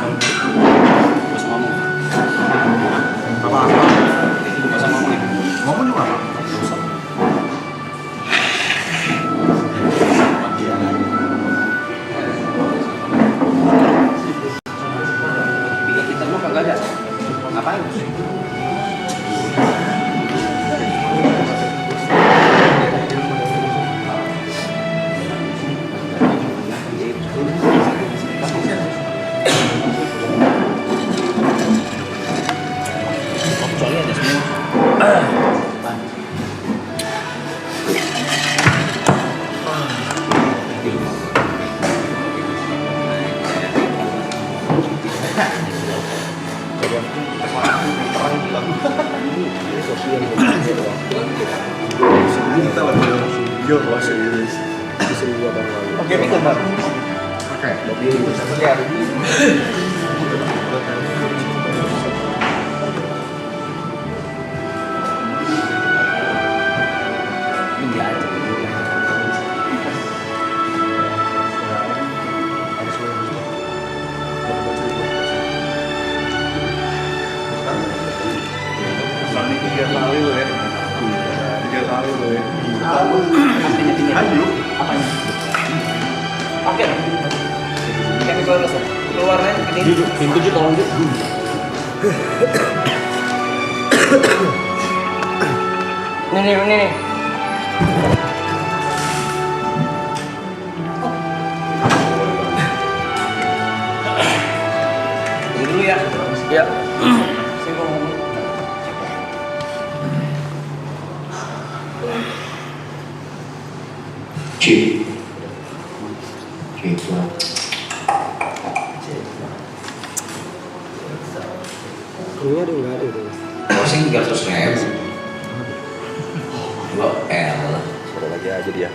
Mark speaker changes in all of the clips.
Speaker 1: Gak usah ngomong.
Speaker 2: Apa-apa?
Speaker 1: Gak usah ngomong ya.
Speaker 2: Ngomong juga apa?
Speaker 1: Gak usah. Bikin kita mah kagak ada. Ngapain? Kecuali ada semua.
Speaker 2: Kita lagi video kok serius.
Speaker 1: Oke, mikir Bang.
Speaker 2: Oke.
Speaker 1: Ini aja.
Speaker 2: Soalnya 3 kali loh ya. 3 kali loh ya.
Speaker 1: Apanya?
Speaker 2: Ayo.
Speaker 1: Apanya? Pakai dong. Chemical rasa. Keluarnya gini. Pintu juga tolong dulu. Nih. Ini dulu ya. Ya. Saya mau ngomong.
Speaker 3: Cik.
Speaker 4: Ini ada nggak ada itu?
Speaker 3: Closing 300.000. Lo L.
Speaker 4: Suruh aja dia.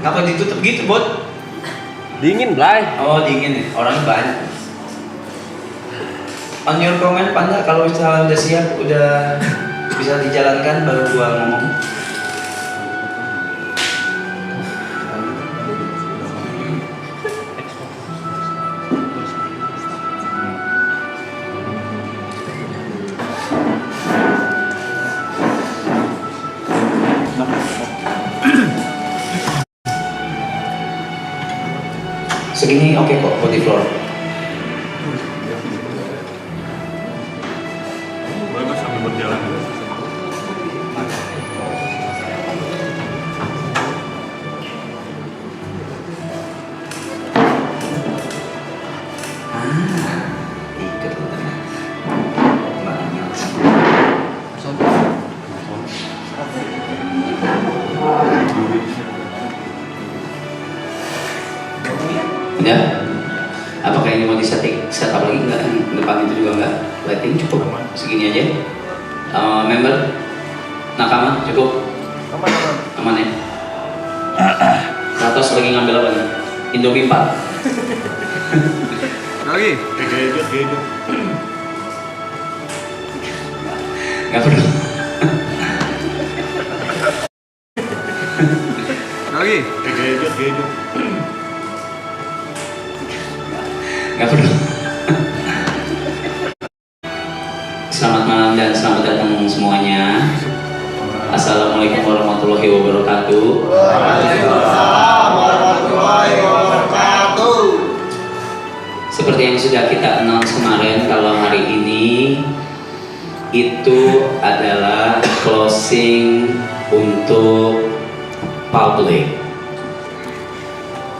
Speaker 3: Ngapa ditutup gitu, Bot?
Speaker 4: Dingin, Blay.
Speaker 3: Oh, dingin ya. Orangnya banyak. On your comment, Panda, kalau misalnya udah siap, udah bisa dijalankan, baru gua ngomong. Segini oke kok, body floor.
Speaker 2: Boleh mas sambil berjalan.
Speaker 3: Ikut teman-teman. Udah? Apakah ini mau setup lagi? Enggak, depan itu juga enggak. Lighting cukup, segini aja. Member, nakama cukup. Aman ya. Kratos lagi ngambil apa nih? Indomie 4.
Speaker 2: Lagi. Gadget.
Speaker 3: Enggak perlu.
Speaker 2: Lagi. Gadget.
Speaker 3: Enggak perlu. Selamat malam dan selamat datang semuanya. Assalamualaikum warahmatullahi wabarakatuh.
Speaker 2: Waalaikumsalam warahmatullahi wabarakatuh.
Speaker 3: Seperti yang sudah kita announce kemarin, kalau hari ini itu adalah closing untuk public,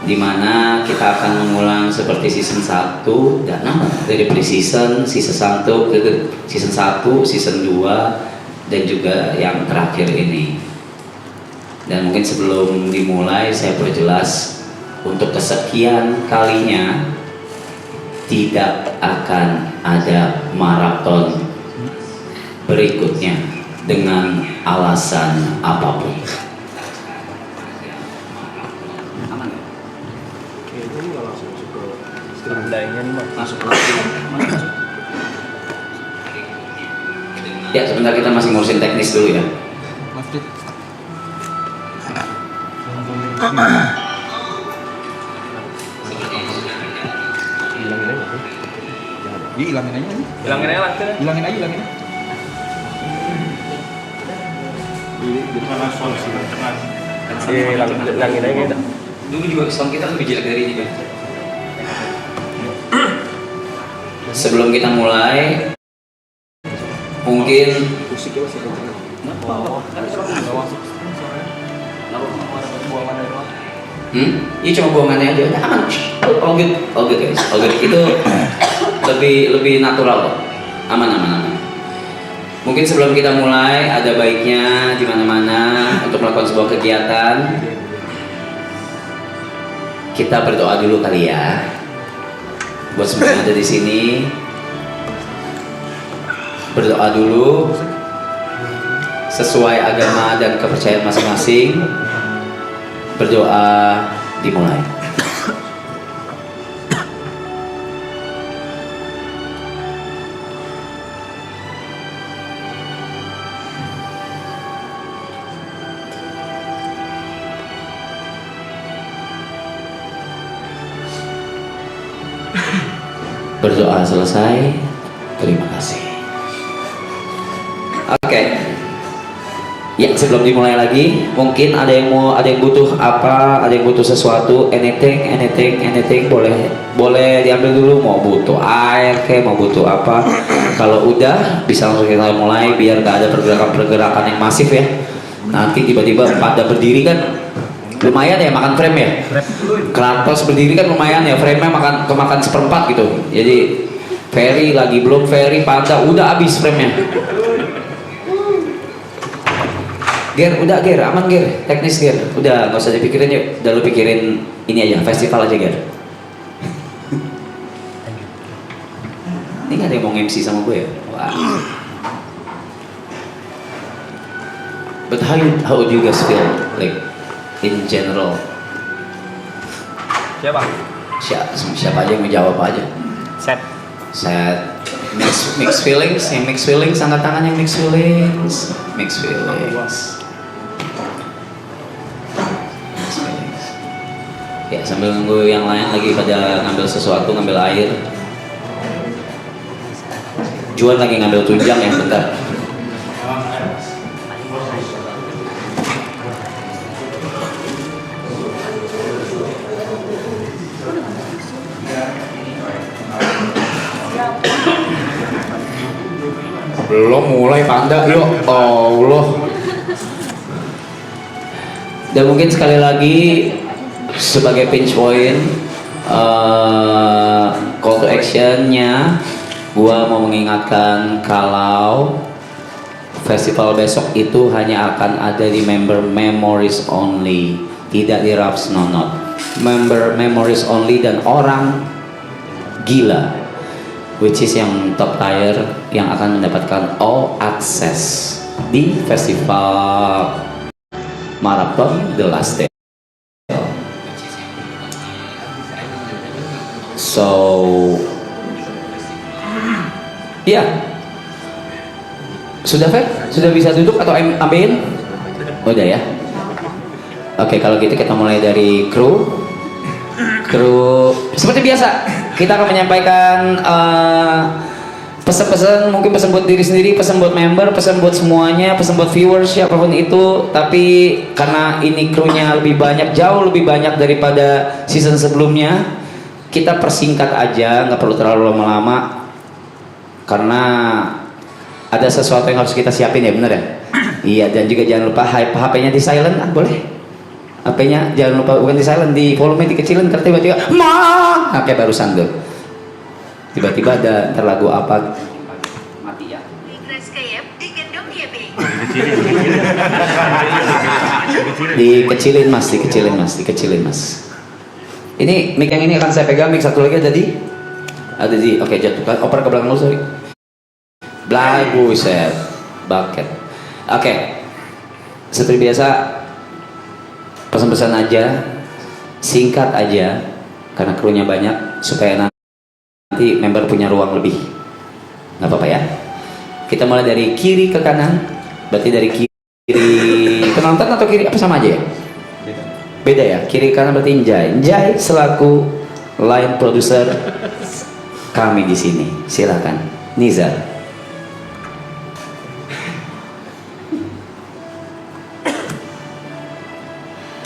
Speaker 3: dimana kita akan mengulang seperti season 1 dan dari pre-season, season 1, season 2 dan juga yang terakhir ini. Dan mungkin sebelum dimulai saya perjelas, untuk kesekian kalinya tidak akan ada maraton berikutnya dengan alasan apapun.
Speaker 1: Masuk lagi.
Speaker 3: Ya, sebentar kita masih ngurusin teknis dulu ya.
Speaker 1: Hilangin aja.
Speaker 5: Hilangin aja langsung.
Speaker 1: Hilangin aja.
Speaker 2: Jangan solusi, jangan.
Speaker 4: Hilangin aja gitu.
Speaker 3: Dulu juga sound kita lebih jelek dari ini, Bang. Sebelum kita mulai, mungkin
Speaker 4: Musiknya masih kenceng.
Speaker 3: Ini cuma buangannya aja, udah aman. All good guys, all good. Itu lebih natural kok. Aman. Mungkin sebelum kita mulai, ada baiknya di mana-mana untuk melakukan sebuah kegiatan, kita berdoa dulu kali ya. Buat semua yang ada di sini, berdoa dulu sesuai agama dan kepercayaan masing-masing. Berdoa dimulai. Berdoa selesai. Terima kasih. Oke. Ya, sebelum dimulai lagi, mungkin ada yang butuh apa, ada yang butuh sesuatu, anything boleh diambil dulu. Mau butuh air, kayak mau butuh apa. Kalau udah, bisa langsung kita mulai biar gak ada pergerakan yang masif ya. Nanti tiba-tiba pada berdiri kan, lumayan ya makan frame ya. Kratos berdiri kan lumayan ya, frame-nya kemakan seperempat gitu. Jadi Ferry lagi belum, Ferry Panda udah habis frame-nya. Ger, udah Ger, aman Ger, teknis Ger, udah nggak usah dipikirin yuk, udah lu pikirin ini aja, festival aja Ger. Ini nggak ada yang mau MC sama gue ya? Wah. But how do you guys feel like in general? Siapa aja yang mau jawab aja?
Speaker 5: Set.
Speaker 3: Mixed feelings, yang mixed feelings, angkat tangan yang mixed feelings. Ya, sambil nunggu yang lain lagi pada ngambil sesuatu, ngambil air. Juan lagi ngambil tunjang ya, bentar. Belum mulai Panda, ya Allah. Dan mungkin sekali lagi sebagai pinch point, call to action-nya, gua mau mengingatkan kalau festival besok itu hanya akan ada di member memories only, tidak di Raps Nonot. Member memories only dan orang gila, which is yang top tier, yang akan mendapatkan all access di festival Marathon The Last Day. So, ya, sudah Fer? Sudah bisa duduk atau ambil? Udah ya. Oke, kalau gitu kita mulai dari kru. Seperti biasa, kita akan menyampaikan pesan-pesan, mungkin pesan buat diri sendiri, pesan buat member, pesan buat semuanya, pesan buat viewers, siapapun itu. Tapi karena ini krunya lebih banyak, jauh lebih banyak daripada season sebelumnya, kita persingkat aja, nggak perlu terlalu lama-lama. Karena ada sesuatu yang harus kita siapin ya, bener ya? Iya, dan juga jangan lupa HP-nya di silent, boleh? HP-nya jangan lupa, bukan di silent, di volume dikecilin, ntar tiba-tiba kayak barusan tuh. Tiba-tiba ada ntar lagu apa mati ya. Dikecilin mas. Ini mic yang ini akan saya pegang, mic satu lagi ada di oke, jatuh kan, oper ke belakang lu, sorry. Buset, bucket. Oke, seperti biasa, pesan-pesan aja, singkat aja, karena krunya banyak, supaya nanti member punya ruang lebih. Nggak apa-apa ya. Kita mulai dari kiri ke kanan, berarti dari kiri penonton atau kiri apa sama aja ya? Beda ya, kiri kanan berarti Njai selaku line producer kami di sini. Silakan, Nizar.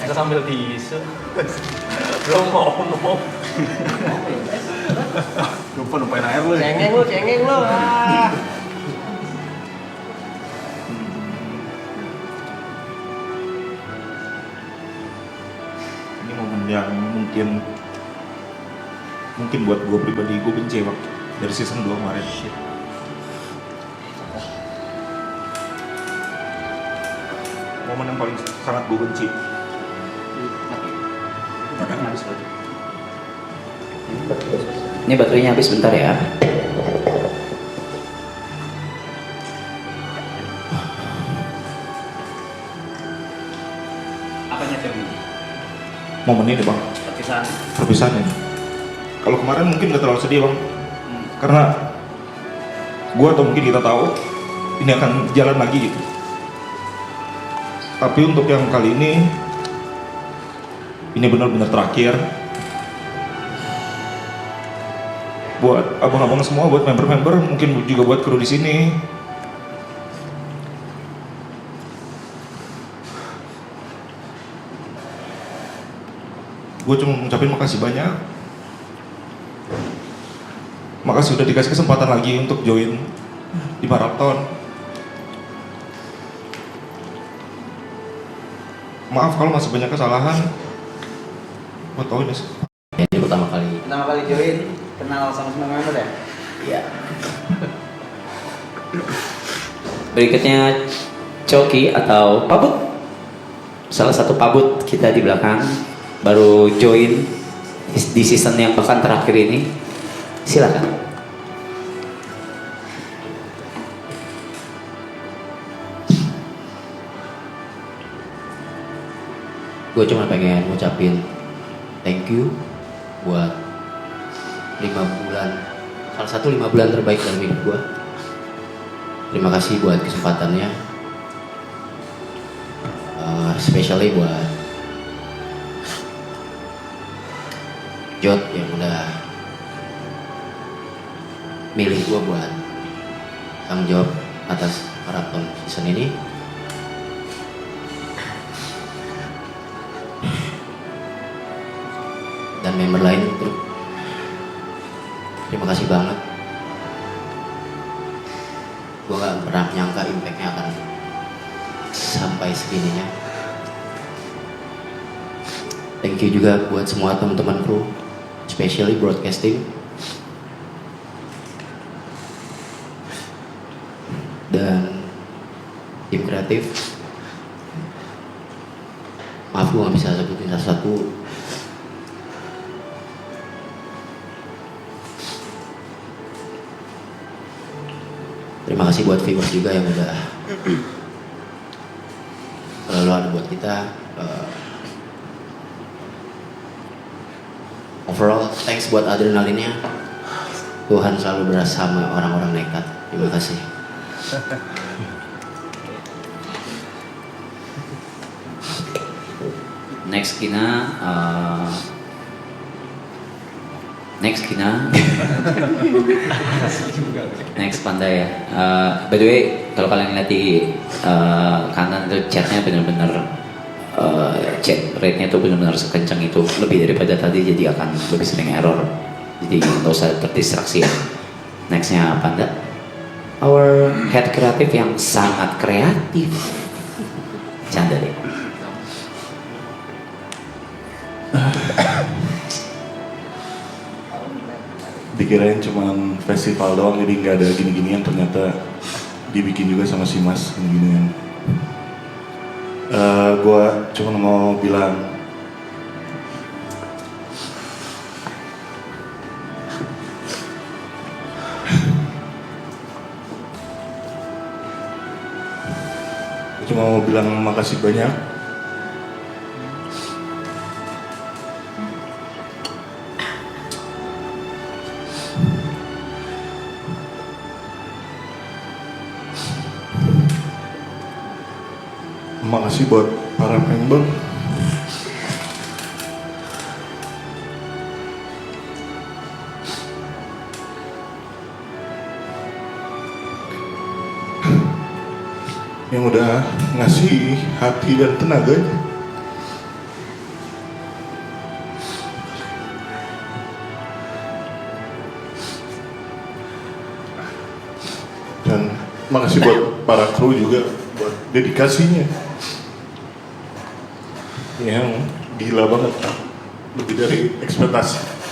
Speaker 1: Aku sambil tisu. Belum ngomong.
Speaker 2: Lupa numpain air lu.
Speaker 1: Cengeng lu. Ah.
Speaker 2: Ini momen yang mungkin buat gue pribadi, gue benci Bang, dari season 2 kemarin. Momen yang paling sangat gue benci.
Speaker 3: Ini baterainya habis, bentar ya.
Speaker 1: Apanya Cem?
Speaker 2: Momen ini Bang, perpisahan ini. Kalau kemarin mungkin gak terlalu sedih Bang, karena gue atau mungkin kita tahu ini akan jalan lagi gitu. Tapi untuk yang kali ini benar-benar terakhir. Buat abang-abang semua, buat member-member, mungkin juga buat kru di sini. Gue cuma ngucapin makasih banyak. Makasih udah dikasih kesempatan lagi untuk join di maraton. Maaf kalau masih banyak kesalahan. Gue tau ini.
Speaker 3: Ini pertama kali
Speaker 1: join, kenal sama semua member ya?
Speaker 3: Iya. Berikutnya Coki atau Pabut. Salah satu Pabut kita di belakang baru join di season yang bahkan terakhir ini. Silakan. Gue cuma pengen ngucapin thank you buat 5 bulan, salah satu 5 bulan terbaik dalam hidup gue. Terima kasih buat kesempatannya, especially buat Jod yang udah milih gue buat tanggung jawab atas maraton season ini. Dan member lain, terima kasih banget. Gue gak pernah nyangka impactnya akan sampai segininya. Thank you juga buat semua teman-teman kru, especially broadcasting dan tim kreatif. Maaf gue gak bisa sebutin satu-satu. Terima kasih buat viewers juga yang udah selalu ada buat kita. Overall, thanks buat adrenalinnya. Tuhan selalu bersama orang-orang nekat. Terima kasih. Next Next Pandai ya. By the way, kalau kalian lihat di kanan itu chatnya benar-benar chat rate-nya tuh benar-benar sekencang itu, lebih daripada tadi, jadi akan lebih sering error. Jadi nggak usah terdistraksi ya. Nextnya Panda, our head kreatif yang sangat kreatif. Canda deh.
Speaker 2: Dikirain cuman festival doang, jadi nggak ada gini-ginian, ternyata dibikin juga sama si Mas gini-ginian. Gue cuma mau bilang makasih banyak. Makasih buat para member.
Speaker 5: yang udah ngasih hati dan tenaganya. Dan makasih buat para kru juga buat dedikasinya yang gila banget, lebih dari ekspektasi.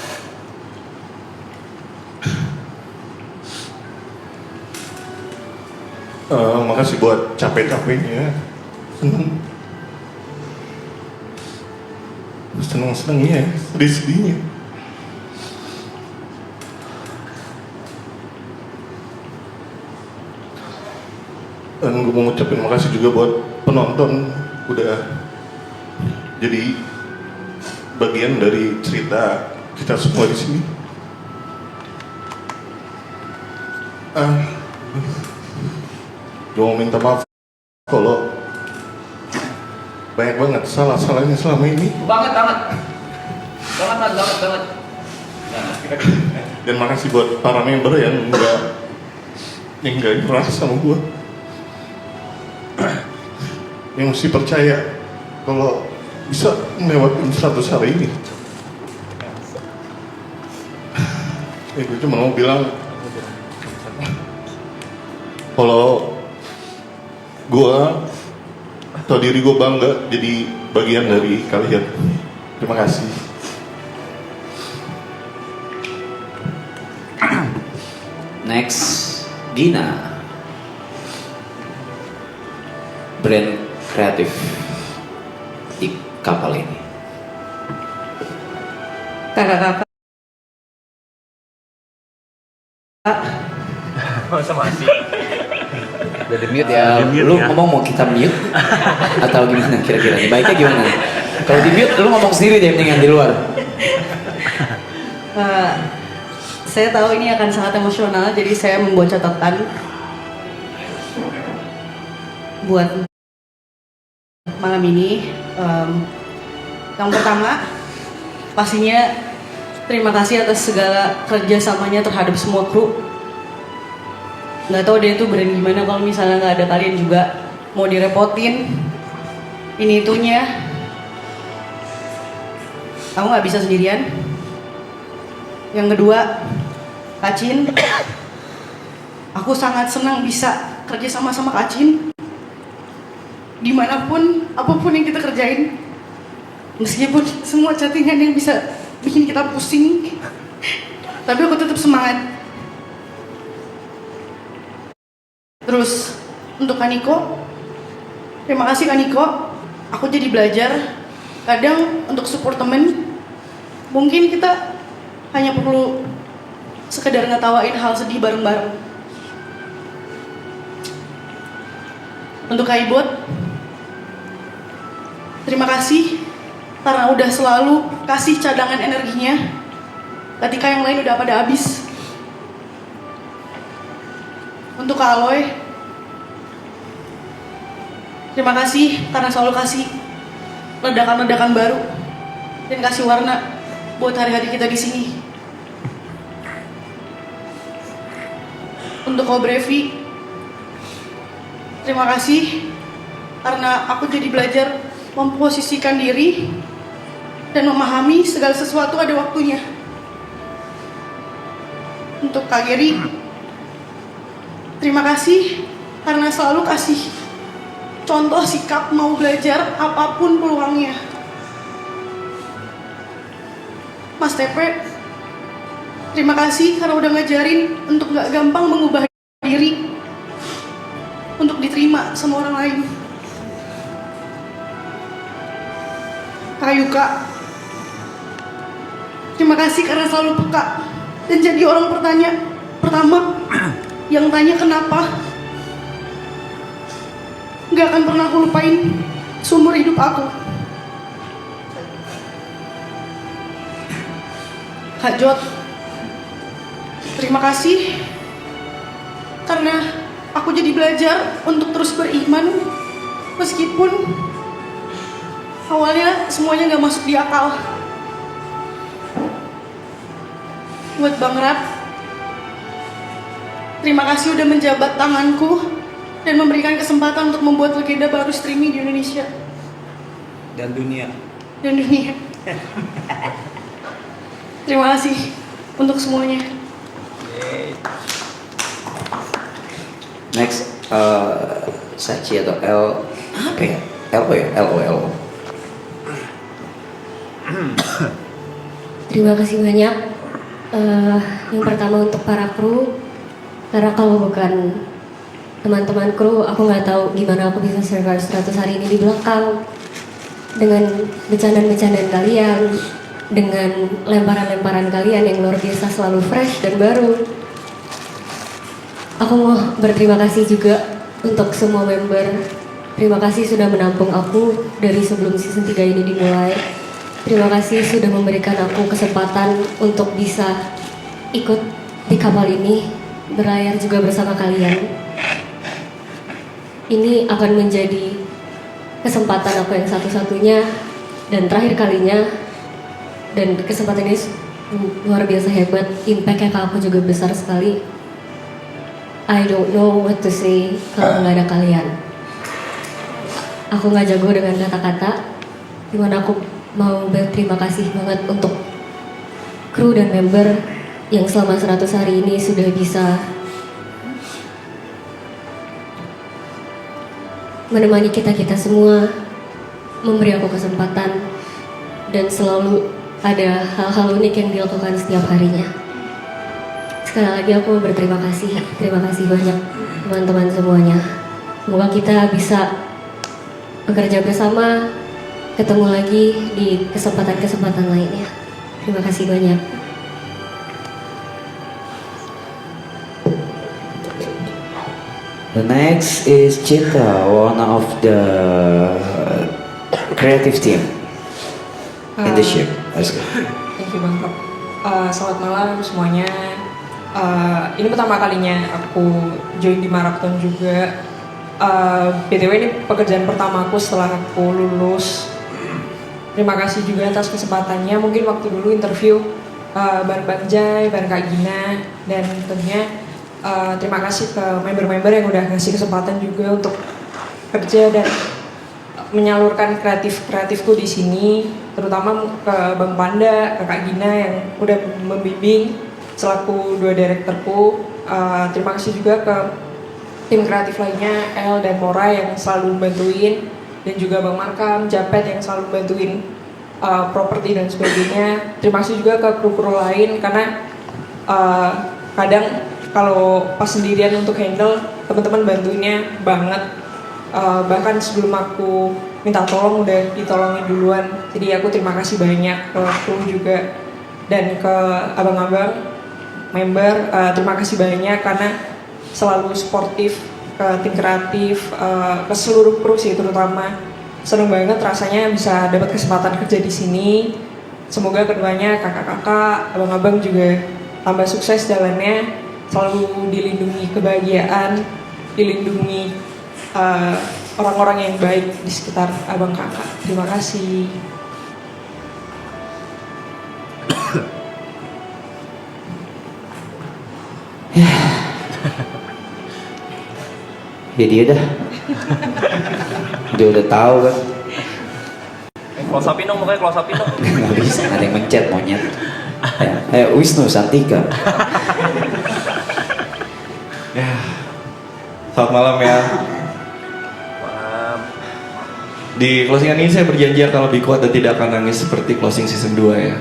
Speaker 5: Makasih buat capek-capeknya, seneng-senengnya, sedih-sedihnya. Dan gue mau ngucapin makasih juga buat penonton udah jadi bagian dari cerita kita semua di sini. Gue mau minta maaf kalau banyak banget salah-salahnya selama ini.
Speaker 1: Banget.
Speaker 5: Dan makasih buat para member yang nggak keras sama gue, yang mesti percaya kalau bisa melewati 100 hari ini. Gue cuma mau bilang kalau gue atau diri gue bangga jadi bagian dari kalian. Terima kasih.
Speaker 3: Next, Gina. Brand kreatif di kapal ini.
Speaker 6: Kakak-kakak.
Speaker 1: Sama sih.
Speaker 3: Udah di mute ya. Lu ngomong mau kita mute atau gimana kira-kira? Baiknya gimana? Kalau di mute lu ngomong sendiri deh mendingan di luar.
Speaker 6: Saya tahu ini akan sangat emosional, jadi saya membuat catatan buat malam ini. Yang pertama, pastinya terima kasih atas segala kerjasamanya terhadap semua kru. Nggak tahu dia itu brand gimana kalau misalnya nggak ada kalian juga, mau direpotin ini itunya. Aku nggak bisa sendirian. Yang kedua, Kacin, aku sangat senang bisa kerja sama Kacin. Dimanapun, apapun yang kita kerjain, meskipun semua chattingan yang bisa bikin kita pusing, tapi aku tetap semangat. Terus untuk Kaniko, terima kasih Kaniko. Aku jadi belajar. Kadang untuk support temen, mungkin kita hanya perlu sekedar ngetawain hal sedih bareng-bareng. Untuk Kaibot, terima kasih karena udah selalu kasih cadangan energinya ketika yang lain udah pada habis. Untuk Kak Aloy, terima kasih karena selalu kasih ledakan-ledakan baru dan kasih warna buat hari-hari kita di sini. Untuk Ko Brevi, terima kasih karena aku jadi belajar memposisikan diri dan memahami segala sesuatu ada waktunya. Untuk Kak Geri, terima kasih karena selalu kasih contoh sikap mau belajar apapun peluangnya. Mas Tepe, terima kasih karena udah ngajarin untuk gak gampang mengubah diri untuk diterima sama orang lain. Kak Yuka, terima kasih karena selalu peka dan jadi orang pertama yang tanya kenapa. Gak akan pernah aku lupain seumur hidup aku. Kak Jot, terima kasih karena aku jadi belajar untuk terus beriman meskipun awalnya semuanya gak masuk di akal. Buat Bang Rat, terima kasih udah menjabat tanganku dan memberikan kesempatan untuk membuat legenda baru streaming di Indonesia
Speaker 1: Dan dunia.
Speaker 6: dan dunia. Terima kasih untuk semuanya.
Speaker 3: Next, Sachi atau L apa ya? LO.
Speaker 7: Terima kasih banyak. Yang pertama untuk para kru, karena kalau bukan teman-teman kru, aku nggak tahu gimana aku bisa survive 100 hari ini di belakang. Dengan bercandaan-bercandaan kalian, dengan lemparan-lemparan kalian yang luar biasa selalu fresh dan baru. Aku mau berterima kasih juga untuk semua member. Terima kasih sudah menampung aku dari sebelum season 3 ini dimulai. Terima kasih sudah memberikan aku kesempatan untuk bisa ikut di kapal ini, berlayar juga bersama kalian. Ini akan menjadi kesempatan aku yang satu-satunya dan terakhir kalinya, dan kesempatan ini luar biasa hebat, impactnya ke aku juga besar sekali. I don't know what to say kalau nggak ada kalian. Aku nggak jago dengan kata-kata, dimana aku mau berterima kasih banget untuk kru dan member yang selama 100 hari ini sudah bisa menemani kita semua, memberi aku kesempatan, dan selalu ada hal-hal unik yang dilakukan setiap harinya. Sekali lagi aku berterima kasih, terima kasih banyak teman-teman semuanya. Semoga kita bisa bekerja bersama, ketemu lagi di kesempatan-kesempatan lainnya. Terima kasih banyak.
Speaker 3: The next is Cinta, one of the creative team in the ship. Let's go.
Speaker 8: Thank you Bang Rob. Selamat malam semuanya. Ini pertama kalinya aku join di Marathon juga. BTW ini pekerjaan pertamaku setelah aku lulus. Terima kasih juga atas kesempatannya. Mungkin waktu dulu interview bareng Bang Jai, bareng Kak Gina, dan tentunya terima kasih ke member-member yang udah ngasih kesempatan juga untuk kerja dan menyalurkan kreatifku di sini, terutama ke Bang Panda, ke Kak Gina yang udah membimbing selaku dua direkturku. Terima kasih juga ke tim kreatif lainnya, El dan Mora yang selalu bantuin, dan juga Bang Markam, Japet yang selalu bantuin properti dan sebagainya. Terima kasih juga ke kru-kru lain karena kadang kalau pas sendirian untuk handle, teman-teman bantuinnya banget. Bahkan sebelum aku minta tolong udah ditolongin duluan. Jadi aku terima kasih banyak ke kru juga dan ke abang-abang member. Terima kasih banyak karena selalu sportif ke tim kreatif, ke seluruh kru sih terutama. Seneng banget rasanya bisa dapat kesempatan kerja di sini. Semoga kedepannya kakak-kakak, abang-abang juga tambah sukses jalannya. Selalu dilindungi kebahagiaan, dilindungi orang-orang yang baik di sekitar abang kakak. Terima kasih.
Speaker 3: Ya dia dah. Dia udah tahu kan.
Speaker 1: Close upin dong, mukanya close upin dong.
Speaker 3: Nggak bisa, ada yang mencet monyet. Wisnu Santika.
Speaker 2: Selamat malam ya. Di closingan ini saya berjanji akan lebih kuat dan tidak akan nangis seperti closing season 2 ya.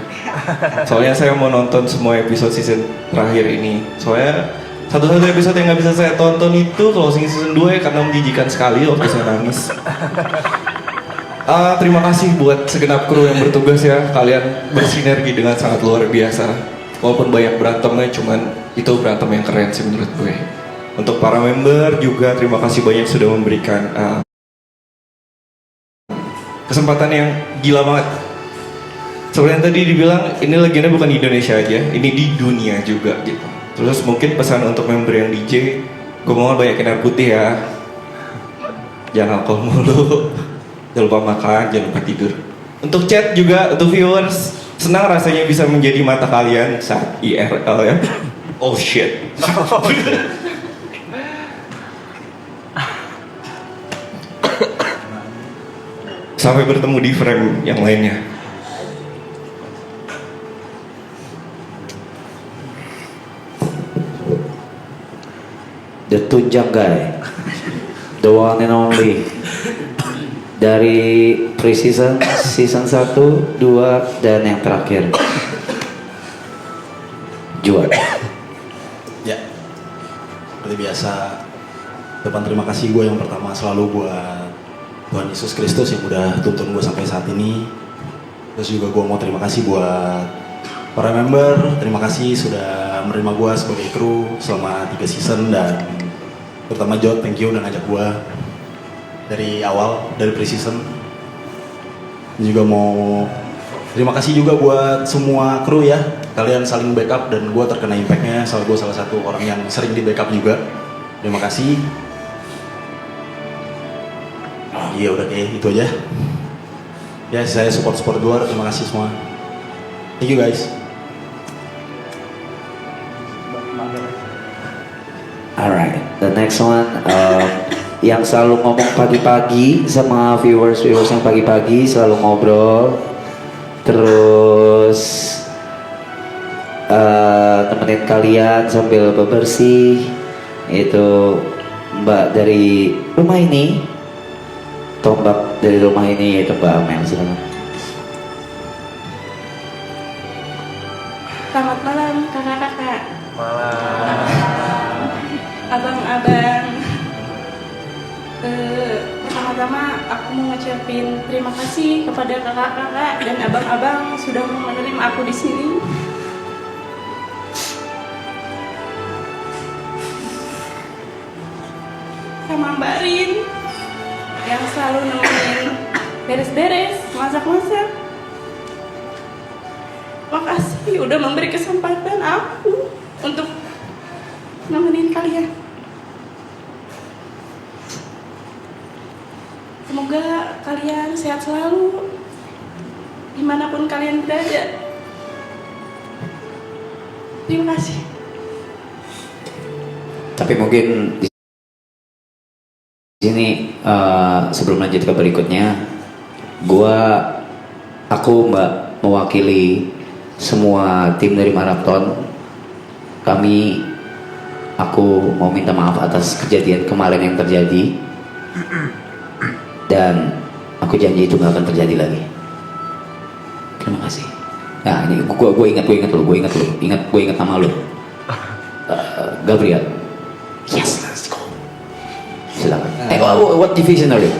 Speaker 2: Soalnya saya mau nonton semua episode season terakhir ini. Soalnya satu-satu episode yang nggak bisa saya tonton itu closing season 2 ya, karena menjijikan sekali waktu saya nangis. Terima kasih buat segenap kru yang bertugas ya. Kalian bersinergi dengan sangat luar biasa. Walaupun banyak berantemnya, cuman itu berantem yang keren sih menurut gue. Untuk para member juga terima kasih banyak sudah memberikan kesempatan yang gila banget. Seperti yang tadi dibilang, ini legenda bukan di Indonesia aja, ini di dunia juga gitu. Terus mungkin pesan untuk member yang DJ, gue mohon banyakin air putih ya. Jangan alkohol mulu. Jangan lupa makan, jangan lupa tidur. Untuk chat juga, untuk viewers, senang rasanya bisa menjadi mata kalian saat IRL ya. Oh shit. Sampai bertemu di frame yang lainnya.
Speaker 9: The Tunjang Guy, the one and only, dari pre-season, season 1, 2, dan yang terakhir, Juan.
Speaker 10: Ya, seperti biasa, depan terima kasih gue yang pertama selalu buat Tuhan Yesus Kristus yang udah tuntun gue sampai saat ini. Terus juga gue mau terima kasih buat para member, terima kasih sudah menerima gue sebagai kru selama 3 season, dan terutama Jod, thank you udah ngajak gue dari awal, dari pre-season. Juga mau terima kasih juga buat semua kru ya, kalian saling backup dan gue terkena impactnya, soal gue salah satu orang yang sering di backup juga. Terima kasih. Iya udah kayak itu aja. Ya saya support luar, terima kasih semua. Thank you guys.
Speaker 9: Alright, the next one, yang selalu ngomong pagi-pagi sama viewers yang pagi-pagi selalu ngobrol, terus temenin kalian sambil bebersih, itu Mbak dari rumah ini, tombak dari rumah ini, yaitu Mbak Amel. Silakan.
Speaker 6: Selamat malam kakak-kakak. Abang-abang. Pertama-tama aku mau ngucapin terima kasih kepada kakak-kakak dan abang-abang sudah mau menerima aku di sini. Sama Mbak Rin yang selalu nemenin beres-beres, masak-masak. Makasih udah memberi kesempatan aku untuk nemenin kalian. Semoga kalian sehat selalu dimanapun kalian berada. Terima kasih.
Speaker 9: Tapi mungkin di sini sebelum lanjut ke berikutnya, aku Mbak mewakili semua tim dari Marathon. Aku mau minta maaf atas kejadian kemarin yang terjadi, dan aku janji itu gak akan terjadi lagi. Terima kasih. Nah ini gue ingat nama lo, Gabriel. Yes, let's go. Silakan. What division are you?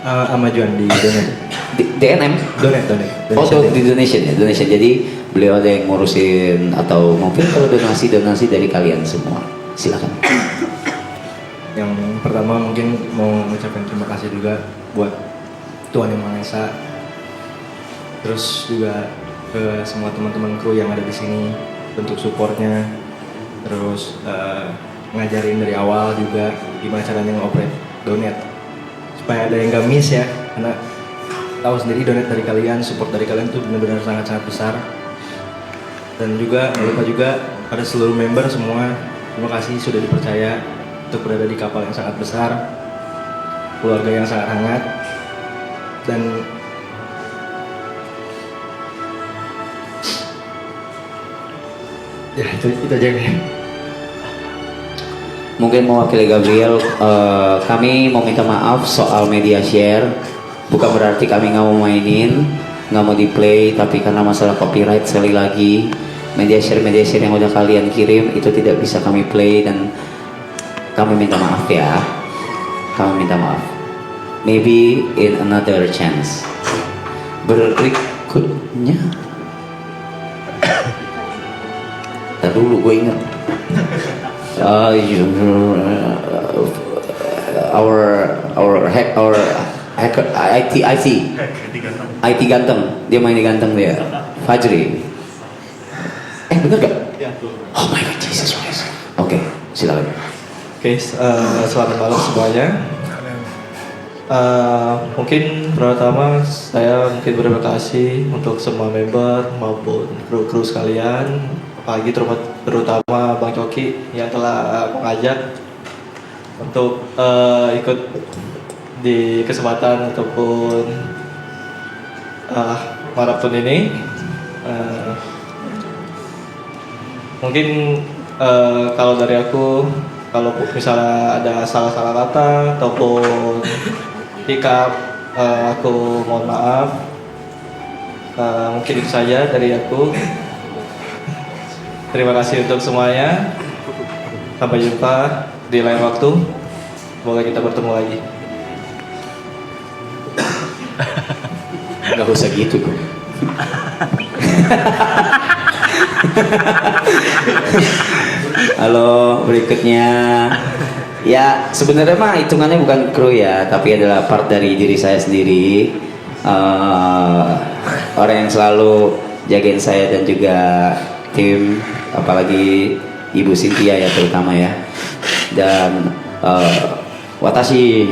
Speaker 4: Sama Juan di Donet.
Speaker 9: DNM?
Speaker 4: Donet.
Speaker 9: Oh, di donation ya, donation. Jadi beliau ada yang ngurusin, atau mungkin kalau donasi dari kalian semua. Silakan.
Speaker 4: Yang pertama mungkin mau mengucapkan terima kasih juga buat Tuhan Yang Maha Esa. Terus juga ke semua teman-teman kru yang ada di sini, bentuk supportnya. Terus ngajarin dari awal juga gimana caranya nge-operate Donet, supaya ada yang gak miss ya, karena tahu sendiri donate dari kalian, support dari kalian tuh benar-benar sangat-sangat besar. Dan juga jangan lupa juga pada seluruh member semua, terima kasih sudah dipercaya untuk berada di kapal yang sangat besar, keluarga yang sangat hangat, dan ya itu aja.
Speaker 9: Mungkin mewakili Gabriel, kami mau minta maaf soal media share. Bukan berarti kami nggak mau mainin, nggak mau di play, tapi karena masalah copyright sekali lagi, media share yang udah kalian kirim itu tidak bisa kami play, dan kami minta maaf ya. Kami minta maaf. Maybe in another chance. Berikutnya. Ntar dulu gue ingat. Hacker IT ganteng, dia main di ganteng dia. Fajri. Bener gak? Oh my god, Jesus Christ. Oke, silakan.
Speaker 4: Oke, selamat malam semuanya. Mungkin pertama saya berterima kasih untuk semua member maupun kru sekalian, apalagi terutama Bang Coki yang telah mengajak untuk ikut di kesempatan ataupun maraton ini. Mungkin kalau dari aku, kalau misalnya ada salah-salah kata ataupun sikap, aku mohon maaf. Mungkin itu saja dari aku. Terima kasih untuk semuanya. Sampai jumpa di lain waktu. Semoga kita bertemu lagi.
Speaker 9: Nggak usah gitu. Halo, berikutnya. Ya, sebenarnya mah hitungannya bukan kru ya, tapi adalah part dari diri saya sendiri. Orang yang selalu jagain saya dan juga tim, apalagi Ibu Cynthia ya terutama ya. Dan watashi.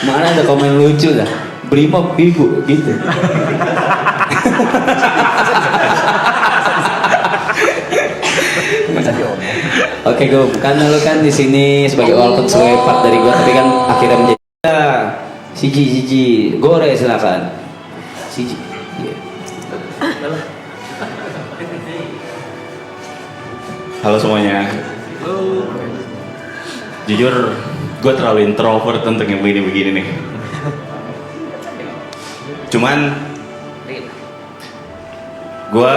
Speaker 9: Mana ada komen lucu dah, brimob ibu gitu. Oke Gum, kan lu kan di sini sebagai walaupun sebagai part dari gua, tapi kan akhirnya menjadi Siji, gore silakan. Siji.
Speaker 11: Halo semuanya. Jujur, gue terlalu introvert untuk yang begini-begini nih. Cuman, gue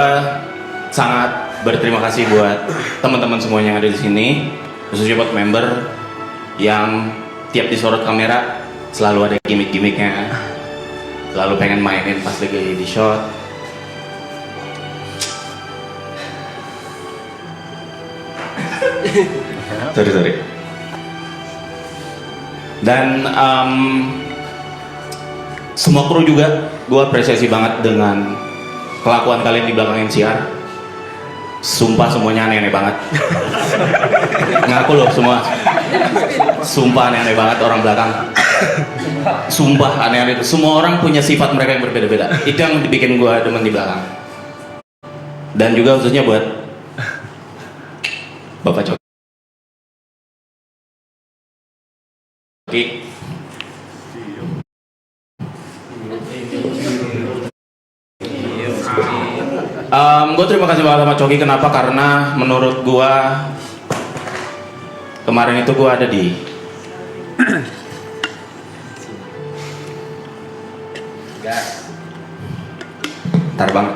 Speaker 11: sangat berterima kasih buat teman-teman semuanya yang ada di sini, khususnya buat member yang tiap disorot kamera selalu ada gimmick-gimmicknya, selalu pengen mainin pas lagi di shot. Sorry. Dan semua kru juga gue apresiasi banget dengan kelakuan kalian di belakang MCR. Sumpah semuanya aneh-aneh banget. Ngaku loh semua. Sumpah aneh-aneh banget orang belakang. Sumpah aneh-aneh. Semua orang punya sifat mereka yang berbeda-beda. Itu yang bikin gue demen di belakang. Dan juga khususnya buat Bapak Coki. Gue terima kasih banget sama Coki. Kenapa? Karena menurut gue kemarin itu gue ada di
Speaker 3: Gas.
Speaker 11: Ntar bang.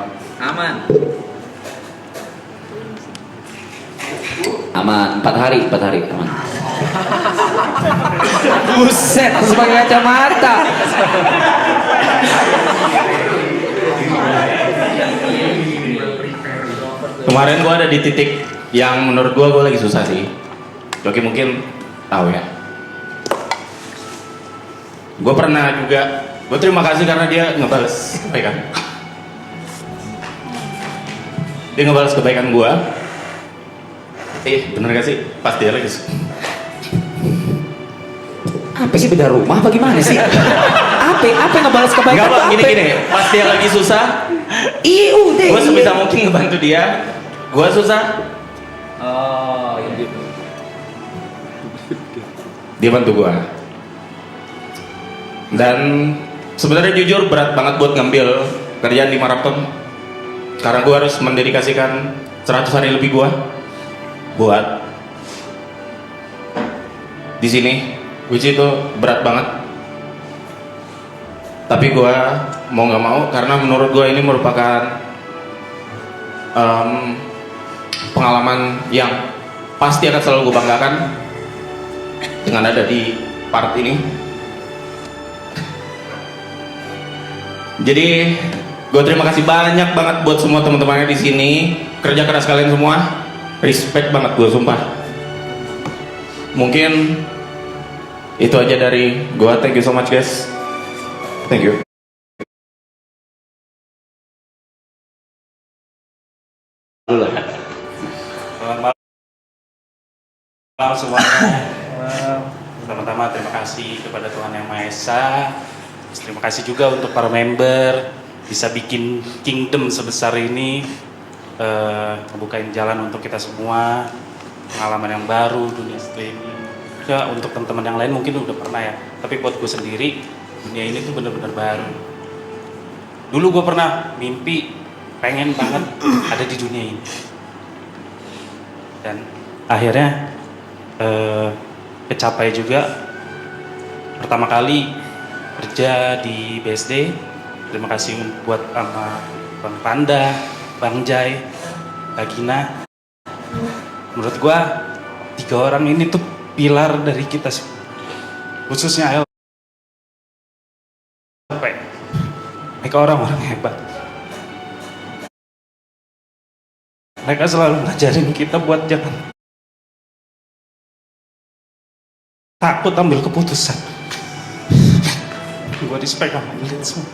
Speaker 9: Aman, 4 hari aman.
Speaker 3: Buset, sebagai kacamata.
Speaker 11: Kemarin gue ada di titik yang menurut gue lagi susah sih. Coki mungkin tahu ya. Gue pernah juga, gue terima kasih karena dia ngebales kebaikan. Dia ngebales kebaikan gue. Bener gak sih? Pasti lagi.
Speaker 9: Apa sih beda rumah? Apa gimana sih? Apa ngebales kebaikan?
Speaker 11: Enggak bang, gini. Pas dia lagi susah, gue sebisa mungkin ngebantu dia. Gue susah, dia bantu gue. Dan sebenarnya jujur berat banget buat ngambil kerjaan di maraton, karena gue harus mendedikasikan 100 hari lebih gue buat di sini, which itu berat banget. Tapi gue mau nggak mau, karena menurut gue ini merupakan pengalaman yang pasti akan selalu gue banggakan dengan ada di part ini. Jadi gue terima kasih banyak banget buat semua teman-temannya di sini. Kerja keras kalian semua, respect banget gue, sumpah. Mungkin itu aja dari gue. Thank you so much guys. Thank you.
Speaker 12: Selamat malam semuanya. Pertama-tama terima kasih kepada Tuhan Yang Maha Esa. Terima kasih juga untuk para member bisa bikin kingdom sebesar ini, ngebukain jalan untuk kita semua, pengalaman yang baru, dunia streaming. Ya untuk teman-teman yang lain mungkin udah pernah ya, tapi buat gue sendiri dunia ini tuh bener-bener baru. Dulu gue pernah mimpi pengen banget ada di dunia ini, dan akhirnya kecapai juga. Pertama kali kerja di BSD, terima kasih buat sama Bang Panda, Bang Jai, Kak Gina. Menurut gue 3 orang ini tuh pilar dari kita, khususnya Ayo. Mereka orang-orang hebat. Mereka selalu ngajarin kita buat jangan takut ambil keputusan. Gue respect sama kalian semua.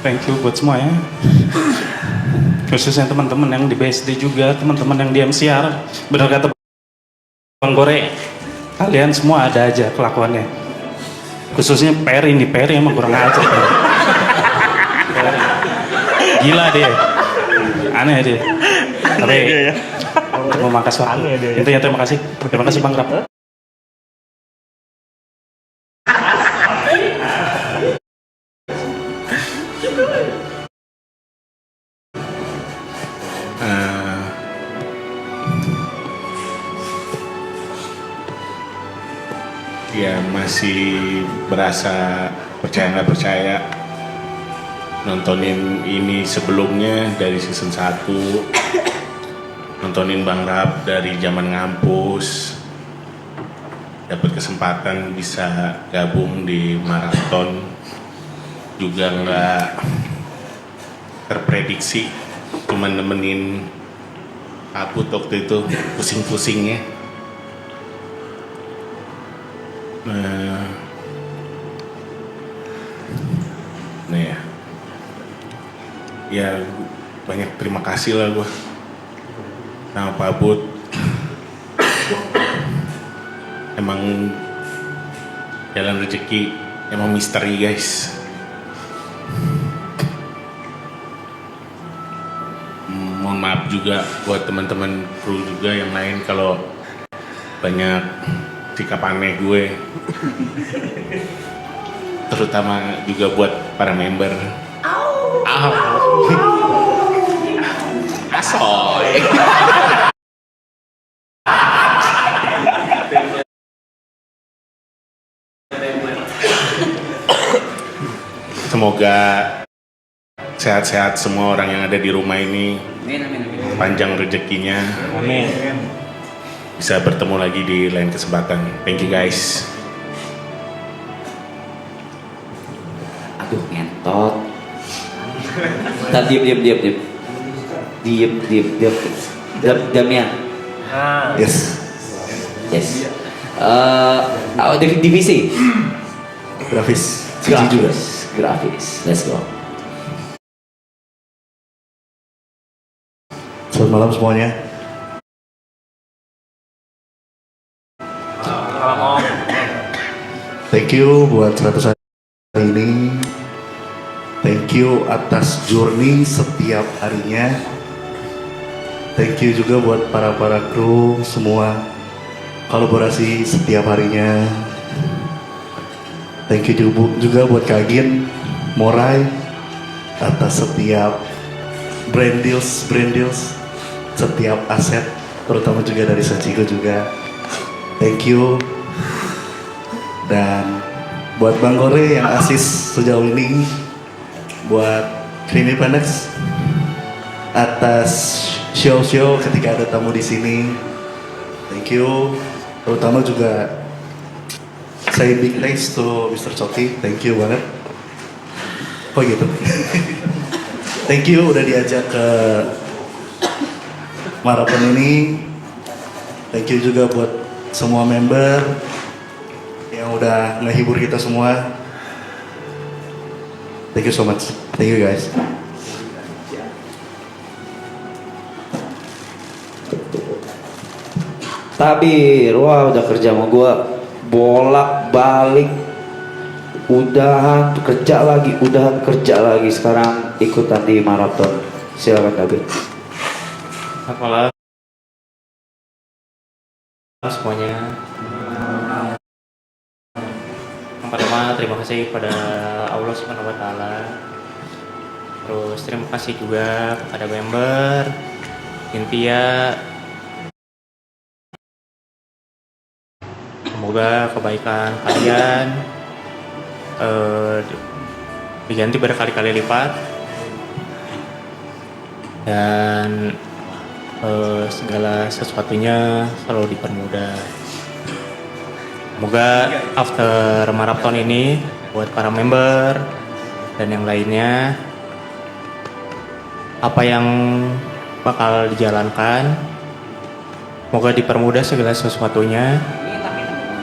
Speaker 12: Thank you buat semua ya. Khususnya teman-teman yang di BSD juga, teman-teman yang di MCR. Benar kata Bang Gore, kalian semua ada aja kelakuannya. Khususnya Perry nih, Perry emang kurang ajar. Perry. Gila dia, aneh dia. Tapi untuk memangkas waktu, intinya terima kasih Bang Rap.
Speaker 13: Ya masih berasa percaya nggak percaya nontonin ini sebelumnya dari season 1, nontonin Bang Rap dari zaman ngampus, dapat kesempatan bisa gabung di maraton juga nggak terprediksi, cuman nemenin Aput waktu itu pusing-pusingnya. Nah ya banyak terima kasih lah gue sama Pak Bud. Emang jalan rezeki emang misteri guys. Mohon maaf juga buat teman-teman kru juga yang lain kalau banyak sikap aneh gue. Terutama juga buat para member. Asoy. Semoga sehat-sehat semua orang yang ada di rumah ini. Panjang rezekinya.
Speaker 12: Amin.
Speaker 13: Bisa bertemu lagi di lain kesempatan. Thank you guys.
Speaker 9: Aduh ngentot. Diam. Damian.
Speaker 5: Yes.
Speaker 9: Divisi.
Speaker 5: Grafis.
Speaker 9: Grafis. Let's go.
Speaker 5: Selamat malam semuanya. Thank you buat 100 hari ini. Thank you atas journey setiap harinya. Thank you juga buat para kru semua kolaborasi setiap harinya. Thank you juga buat Kak Gin, Morai atas setiap brand deals, setiap aset, terutama juga dari Sachiko juga. Thank you. Dan buat Bang Gore yang asis sejauh ini, buat Creamy Panex atas show ketika ada tamu di sini. Thank you. Terutama juga say big thanks to Mr. Choki. Thank you banget. Oh gitu. Thank you udah diajak ke marathon ini. Thank you juga buat semua member yang udah ngehibur kita semua. Thank you so much. Thank you guys.
Speaker 9: Tabir, wah udah kerja sama gua bolak balik, udahan kerja lagi, sekarang ikutan di maraton. Silakan Gabriel.
Speaker 12: Selamat malam semuanya. Yang pertama terima kasih kepada Allah Subhanahu wa taala. Terus terima kasih juga kepada member Intia. Semoga kebaikan kalian diganti berkali-kali lipat dan segala sesuatunya selalu dipermudah. Semoga after marathon ini buat para member dan yang lainnya, apa yang bakal dijalankan semoga dipermudah segala sesuatunya,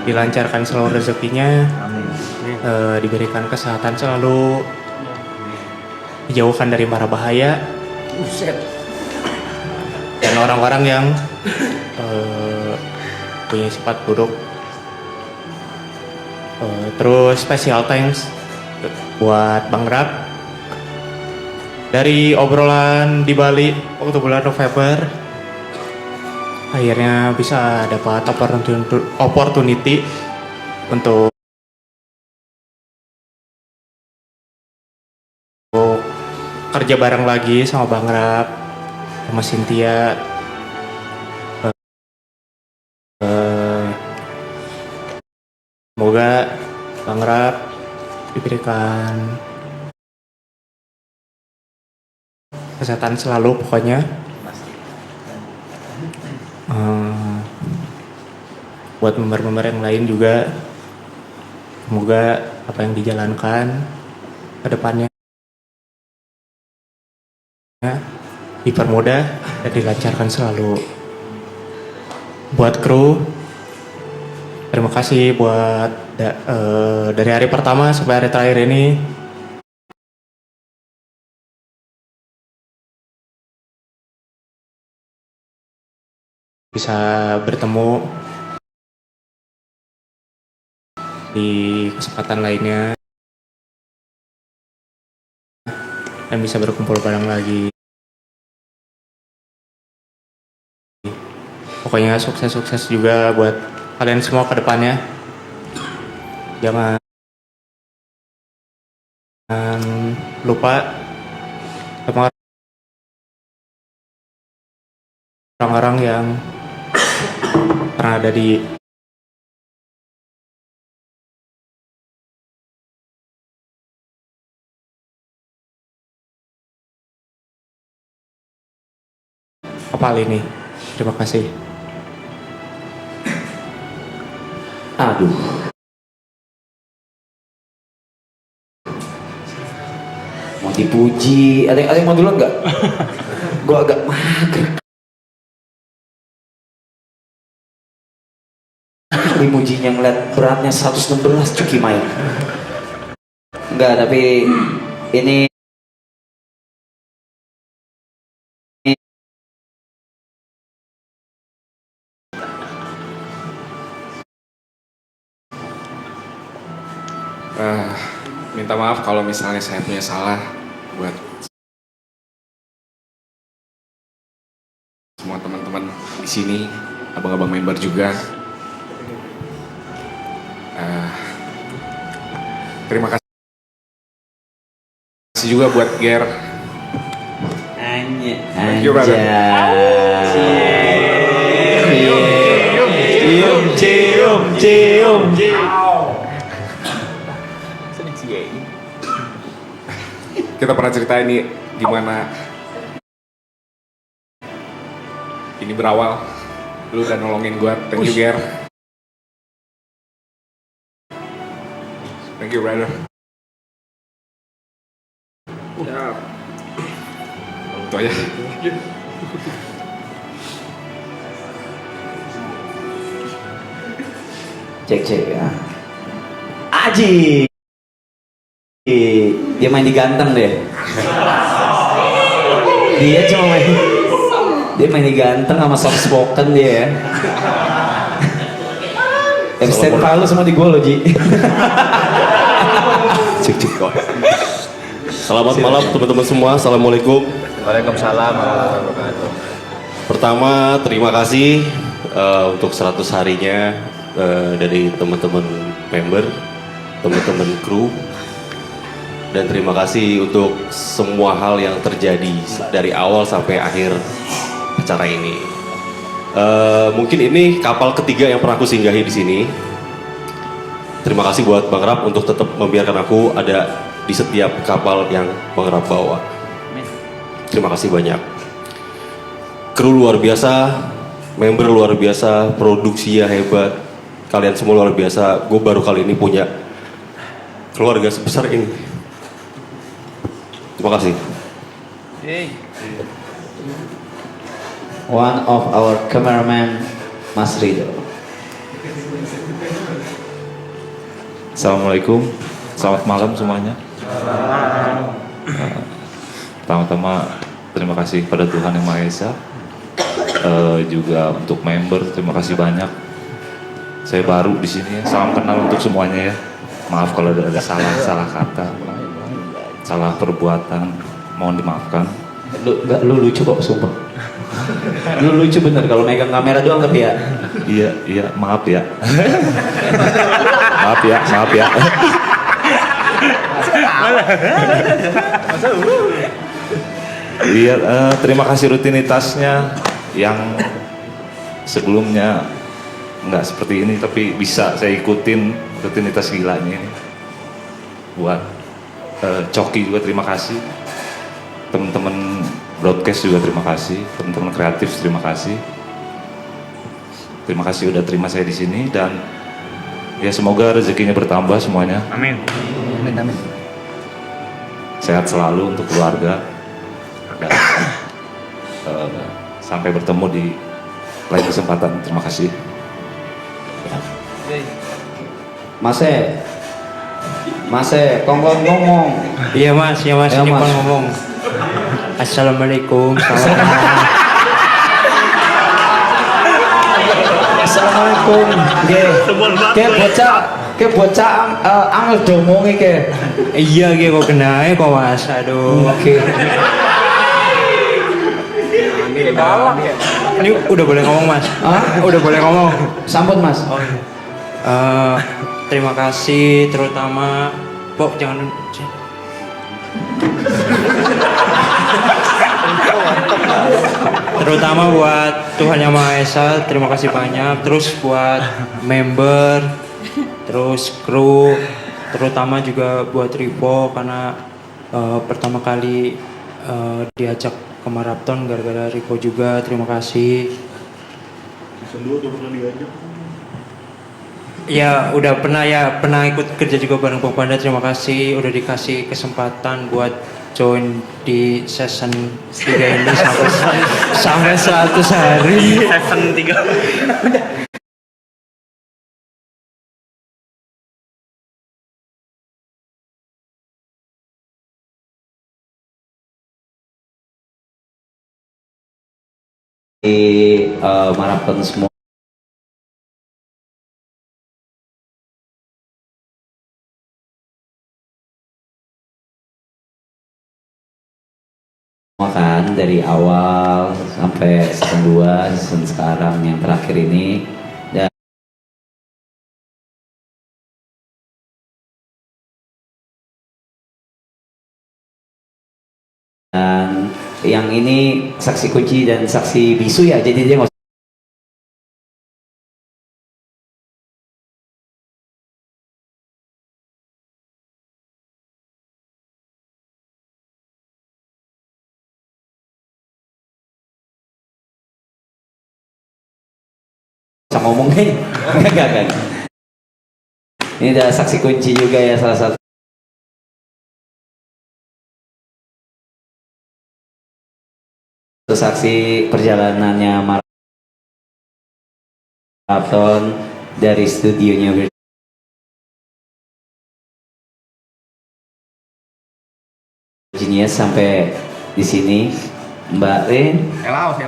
Speaker 12: dilancarkan selalu rezekinya, diberikan kesehatan selalu, dijauhkan dari mara bahaya dan orang-orang yang punya sifat buruk. Terus special thanks buat Bang Rap dari obrolan di Bali waktu bulan November, akhirnya bisa dapat opportunity untuk kerja bareng lagi sama Bang Rap, sama Cynthia. Semoga Bang Rap diberikan kesehatan selalu pokoknya. Buat member-member yang lain juga, semoga apa yang dijalankan ke depannya dipermudah dan dilancarkan selalu. Buat kru, terima kasih buat dari hari pertama sampai hari terakhir ini. Bisa bertemu di kesempatan lainnya dan bisa berkumpul bareng lagi. Pokoknya sukses-sukses juga buat kalian semua ke depannya. Jangan lupa sama orang-orang yang pernah ada di kapal ini. Terima kasih.
Speaker 9: Aduh. Mau dipuji, ada yang mau duluan nggak? Gua agak mager. Dimujinya ngeliat beratnya 116 Cuki main. Enggak, tapi ini
Speaker 14: minta maaf kalau misalnya saya punya salah buat semua teman-teman di sini, abang-abang member juga. Terima kasih juga buat Ger. Thank you, brother.
Speaker 9: Cium.
Speaker 14: Kita pernah cerita ini gimana ini berawal. Lu udah nolongin gua. Thank you, Ger. Thank you, brother. Itu aja.
Speaker 9: Cek ya. Aji. Dia main di ganteng deh. Dia main di ganteng sama soft spoken dia. Stand Palu semua di gol loh, Ji.
Speaker 14: Cek kok.
Speaker 15: Selamat malam teman-teman semua. Assalamualaikum.
Speaker 1: Waalaikumsalam warahmatullahi wabarakatuh.
Speaker 15: Pertama, terima kasih untuk 100 harinya dari teman-teman member, teman-teman kru, dan terima kasih untuk semua hal yang terjadi dari awal sampai akhir acara ini. Mungkin ini kapal ketiga yang pernah aku singgahi di sini. Terima kasih buat Bang Rap untuk tetap membiarkan aku ada di setiap kapal yang Bang Rap bawa. Terima kasih banyak. Kru luar biasa, member luar biasa, produksinya hebat. Kalian semua luar biasa. Gue baru kali ini punya keluarga sebesar ini. Terima kasih.
Speaker 9: One of our cameraman, Mas Rido.
Speaker 16: Assalamualaikum, selamat malam semuanya. Pertama-tama terima kasih pada Tuhan Yang Maha Esa. Juga untuk member terima kasih banyak. Saya baru di sini, salam kenal untuk semuanya ya. Maaf kalau ada salah kata, salah perbuatan, mohon dimaafkan.
Speaker 9: Lu lucu kok sumpah. Lu lucu bener kalau megang kamera doang tapi ya.
Speaker 16: Iya, maaf ya. maaf ya. Iya, terima kasih rutinitasnya yang sebelumnya nggak seperti ini tapi bisa saya ikutin rutinitas gilanya ini. Buat Coki juga terima kasih, teman-teman broadcast juga terima kasih, teman-teman kreatif terima kasih. Terima kasih udah terima saya di sini dan ya semoga rezekinya bertambah semuanya.
Speaker 1: Amin. Amin.
Speaker 16: Sehat selalu untuk keluarga dan sampai bertemu di lain kesempatan. Terima kasih.
Speaker 9: Mase, kongkong ngomong.
Speaker 17: Iya mas, ini Pak ngomong. Assalamualaikum.
Speaker 9: Assalamualaikum. Ke bocah angel domongi ke.
Speaker 17: Iya kok kena kok mas. Aduh.
Speaker 9: Oke.
Speaker 17: Ini udah boleh ngomong mas? Udah boleh ngomong.
Speaker 9: Sambut mas.
Speaker 17: Oh, iya. Terima kasih terutama Pok jangan terutama buat Tuhan Yang Maha Esa, terima kasih banyak. Terus buat member, terus kru, terutama juga buat Rivo karena pertama kali diajak ke Marathon gara-gara Rivo juga. Terima kasih. Ya udah pernah ikut kerja juga bareng Bang Panda. Terima kasih udah dikasih kesempatan buat join di season 3 ini sampai 100 hari.
Speaker 1: Season 3.
Speaker 9: Di Marathon semua. Kan dari awal sampai season 2, season sekarang yang terakhir ini dan yang ini saksi kunci dan saksi bisu ya, jadi dia nggak usah ngomong nih. Enggak. Ini ada saksi kunci juga ya, salah satu saksi perjalanannya Marathon dari studionya Virginia sampai di sini, Mbak Rin.
Speaker 1: Laos.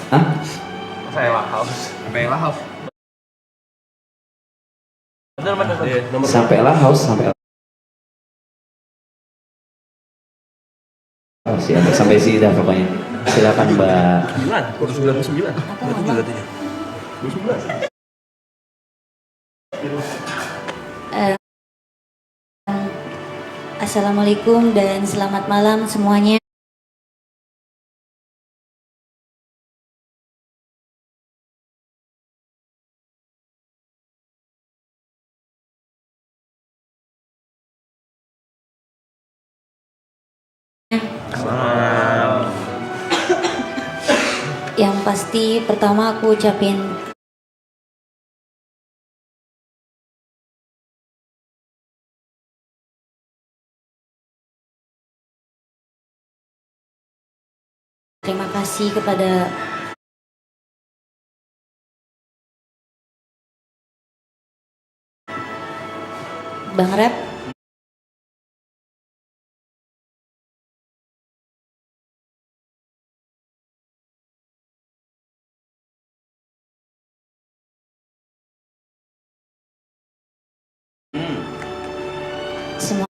Speaker 9: Hah?
Speaker 1: Saya Laos. Sampai Laos.
Speaker 9: Sampailah haus sampai oh, siap. Sampai sini dah pokoknya. Silakan Mbak.
Speaker 1: 99.
Speaker 18: Assalamualaikum dan selamat malam semuanya. Yang pasti pertama aku ucapin terima kasih kepada Bang Rep. Semua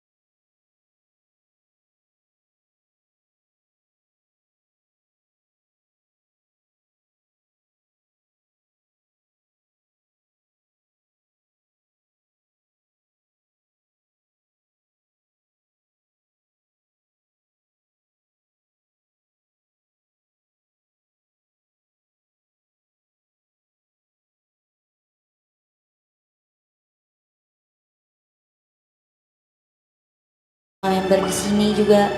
Speaker 18: member di sini juga